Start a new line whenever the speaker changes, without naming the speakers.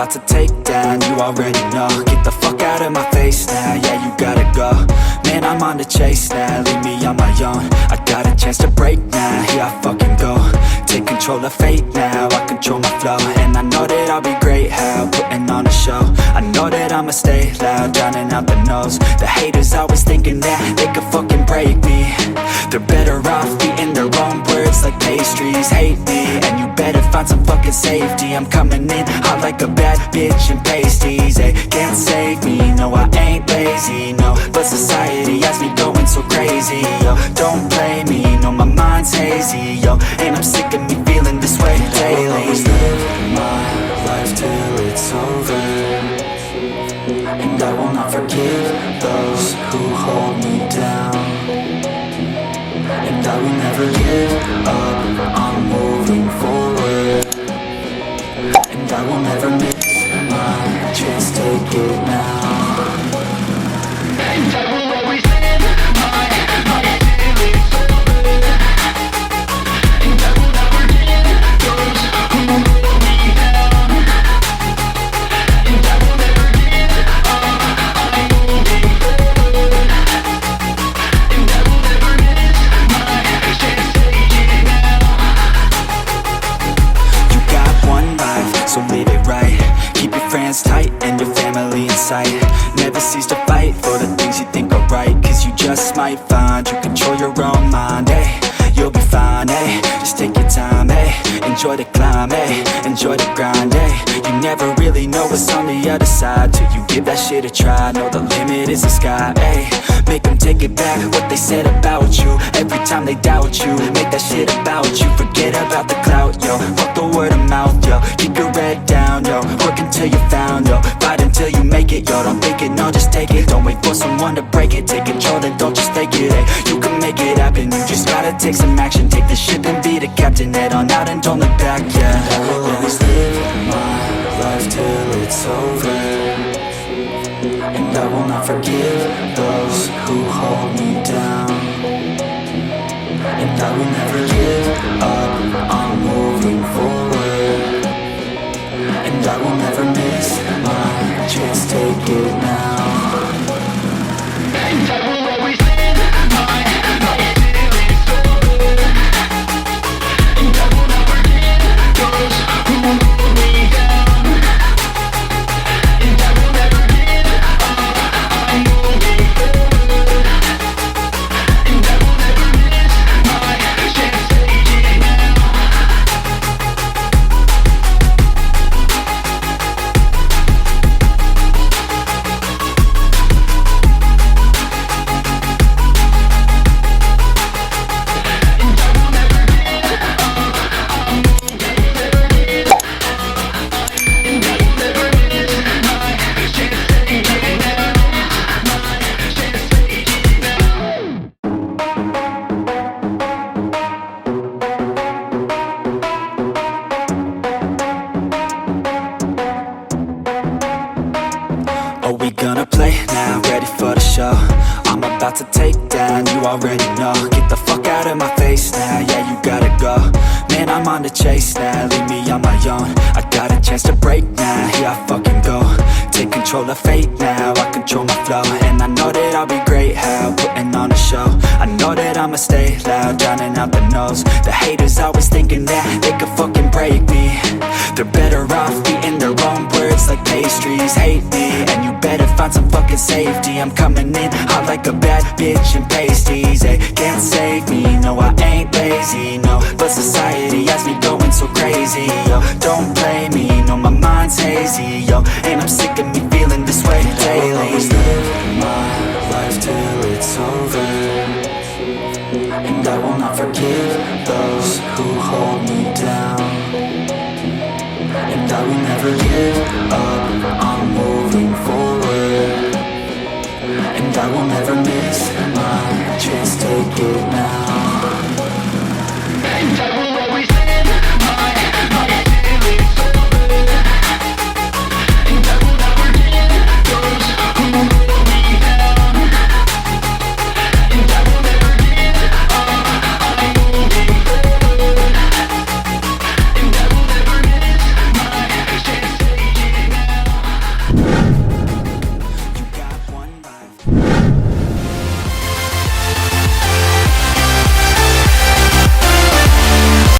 about to take down, you already know. Get the fuck out of my face now, yeah, you gotta go. Man, I'm on the chase now, leave me on my own. I got a chance to break now, here I fucking go. Take control of fate now, I control my flow. And I know that I'll be great, how, putting on a show. I know that I'ma stay loud, drowning out the noise. The haters always thinking that they could fucking break me. They're better off eating their own words like pastries. Hate me, and you better find some fucking safety. I'm coming in hot like a bad bitch in pasties. They can't save me, no I ain't lazy, no. But society has me going so crazy, yo. Don't blame me, no my mind's hazy, yo. And I'm sick of me feeling this way daily. I will always live my life till it's over, and I will not forgive those who hold me down. And I will never give up, I'm moving forward. And I will never miss my chance, take it now. And I will always live my life till it's over, and I will never give those who hold me down. And I will never give up, I'm moving forward. And I will never miss my chance, take it now. You got one life, so live it right. Keep your friends tight and your family in sight. Never cease to fight for the things you think are right, cause you just might find you control your own mind, eh? You'll be fine, eh? Just take your time, eh? Enjoy the climb, eh? Enjoy the grind, eh? You never really know what's on the other side till you give that shit a try. Know the limit is the sky, eh? Make them take it back, what they said about you. Every time they doubt you, make that shit about you. Forget about the clout, yo. Fuck the word of mouth, yo. Keep your head down, yo. Work until you found, yo. Fight until you make it, yo. Don't think it, no, just take it. Don't wait for someone to break it. Take control, then don't just fake it, eh? You can make it happen, you just gotta take some action. Take the ship and be the captain. Head on out and don't look back, yeah. I will always live my life till it's over, and I will not forgive those who hold me down. And I will never give up, I'm moving forward. And I will never miss my chance, take it now. And I will always live my life till it's over, and I will not forgive those who hold me down. And I will never give up, I'm moving forward. And I will never miss my chance, take it now. Are we gonna play now? Ready for the show? I'm about to take down, you already know. Get the fuck out of my face now, yeah, you gotta go. Man, I'm on the chase now, leave me on my own. I got a chance to break now, here I fucking go. Take control of fate now, I control my flow. And I know that I'll be great, how, putting on a show. I know that I'ma stay loud, drowning out the noise. The haters always thinking that they could fucking break me. They're better off eating their own words like pastries. Hate me, and you better find some fucking safety. I'm coming in hot like a bad bitch in pasties. They can't save me, no I ain't lazy, no. But society has me going so crazy, yo. Don't blame me, no my mind's hazy, yo. And I'm sick of me feeling this way daily. I will always live my life till it's over, and I will not forgive those who hold me down. And I will never give up, I'm moving forward. And I will never miss my chance, take it now.